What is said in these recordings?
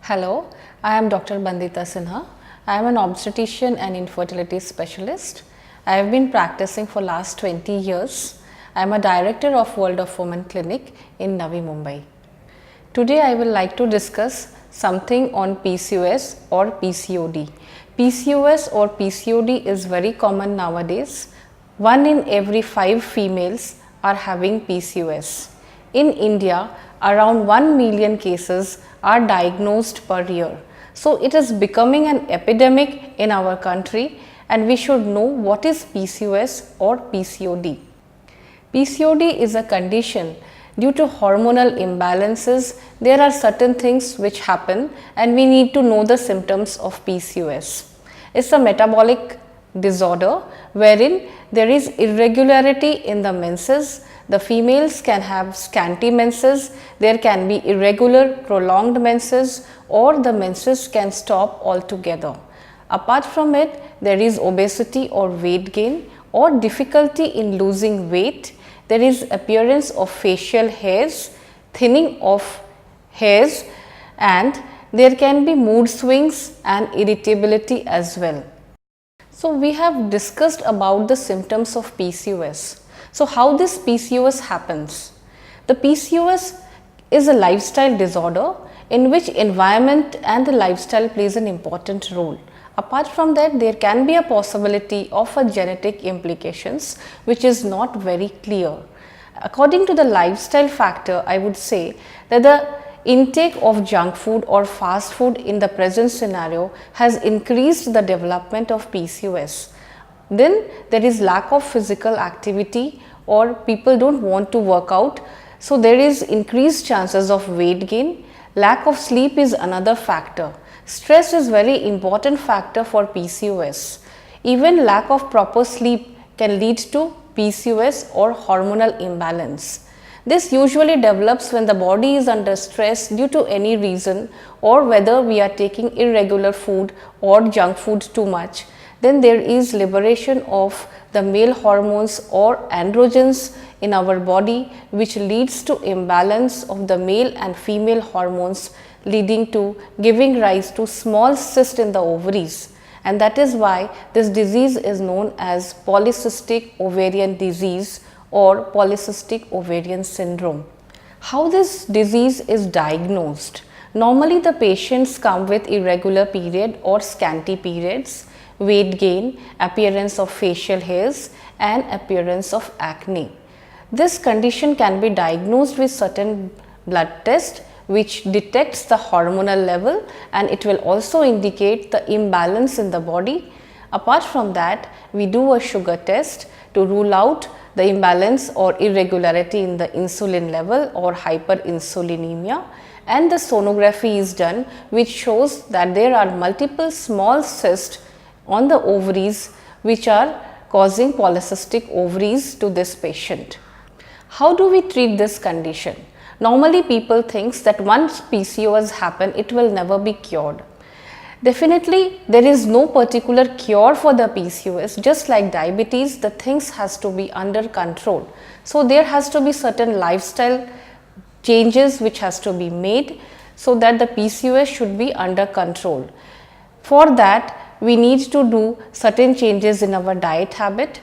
Hello, I am Dr. Bandita Sinha. I am an obstetrician and infertility specialist. I have been practicing for last 20 years. I am a director of World of Women Clinic in Navi Mumbai. Today I will like to discuss something on PCOS or PCOD. PCOS or PCOD is very common nowadays. 1 in every 5 females are having PCOS. In India, around 1 million cases are diagnosed per year. So, it is becoming an epidemic in our country and we should know what is PCOS or PCOD. PCOD is a condition due to hormonal imbalances. There are certain things which happen and we need to know the symptoms of PCOS. It's a metabolic disorder wherein there is irregularity in the menses. The females can have scanty menses, there can be irregular prolonged menses, or the menses can stop altogether. Apart from it, there is obesity or weight gain or difficulty in losing weight. There is appearance of facial hairs, thinning of hairs, and there can be mood swings and irritability as well. So, we have discussed about the symptoms of PCOS. So, how this PCOS happens? The PCOS is a lifestyle disorder in which environment and the lifestyle plays an important role. Apart from that, there can be a possibility of a genetic implications which is not very clear. According to the lifestyle factor, I would say that the intake of junk food or fast food in the present scenario has increased the development of PCOS. Then there is lack of physical activity or people don't want to work out. So, there is increased chances of weight gain. Lack of sleep is another factor. Stress is very important factor for PCOS. Even lack of proper sleep can lead to PCOS or hormonal imbalance. This usually develops when the body is under stress due to any reason or whether we are taking irregular food or junk food too much. Then there is liberation of the male hormones or androgens in our body which leads to imbalance of the male and female hormones, leading to giving rise to small cyst in the ovaries, and that is why this disease is known as polycystic ovarian disease or polycystic ovarian syndrome. How this disease is diagnosed? Normally the patients come with irregular period or scanty periods, weight gain, appearance of facial hairs and appearance of acne. This condition can be diagnosed with certain blood test which detects the hormonal level and it will also indicate the imbalance in the body. Apart from that, we do a sugar test to rule out the imbalance or irregularity in the insulin level or hyperinsulinemia, and the sonography is done which shows that there are multiple small cysts on the ovaries which are causing polycystic ovaries to this patient. How do we treat this condition? Normally people think that once PCOS happen, it will never be cured. Definitely there is no particular cure for the PCOS. Just like diabetes, the things has to be under control. So there has to be certain lifestyle changes which has to be made so that the PCOS should be under control. For that we need to do certain changes in our diet habit.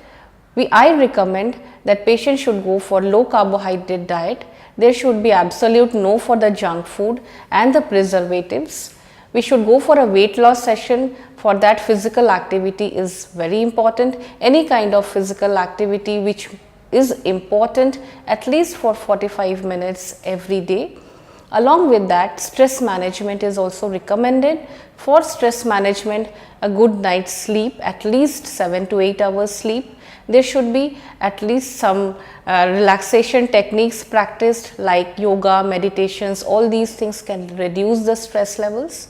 I recommend that patients should go for low carbohydrate diet. There should be absolute no for the junk food and the preservatives. We should go for a weight loss session. For that, physical activity is very important. Any kind of physical activity which is important at least for 45 minutes every day. Along with that, stress management is also recommended. For stress management, a good night's sleep, at least 7 to 8 hours sleep. There should be at least some relaxation techniques practiced like yoga, meditations. All these things can reduce the stress levels.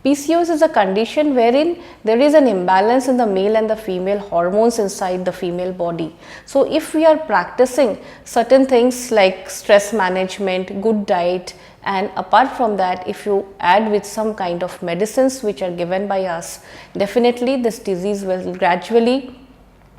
PCOS is a condition wherein there is an imbalance in the male and the female hormones inside the female body. So, if we are practicing certain things like stress management, good diet, and apart from that, if you add with some kind of medicines which are given by us, definitely this disease will gradually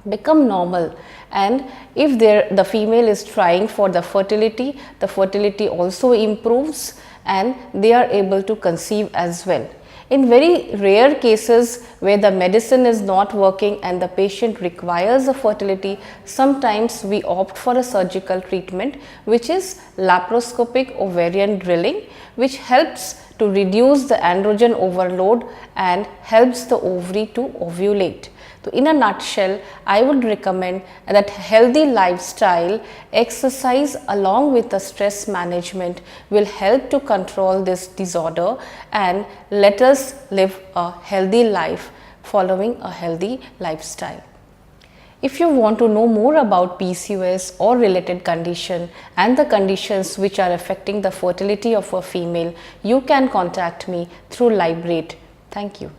become normal. And if the female is trying for the fertility also improves and they are able to conceive as well. In very rare cases where the medicine is not working and the patient requires a fertility, sometimes we opt for a surgical treatment, which is laparoscopic ovarian drilling, which helps to reduce the androgen overload and helps the ovary to ovulate. So, in a nutshell, I would recommend that healthy lifestyle, exercise along with the stress management will help to control this disorder and let us live a healthy life following a healthy lifestyle. If you want to know more about PCOS or related condition and the conditions which are affecting the fertility of a female, you can contact me through Lybrate. Thank you.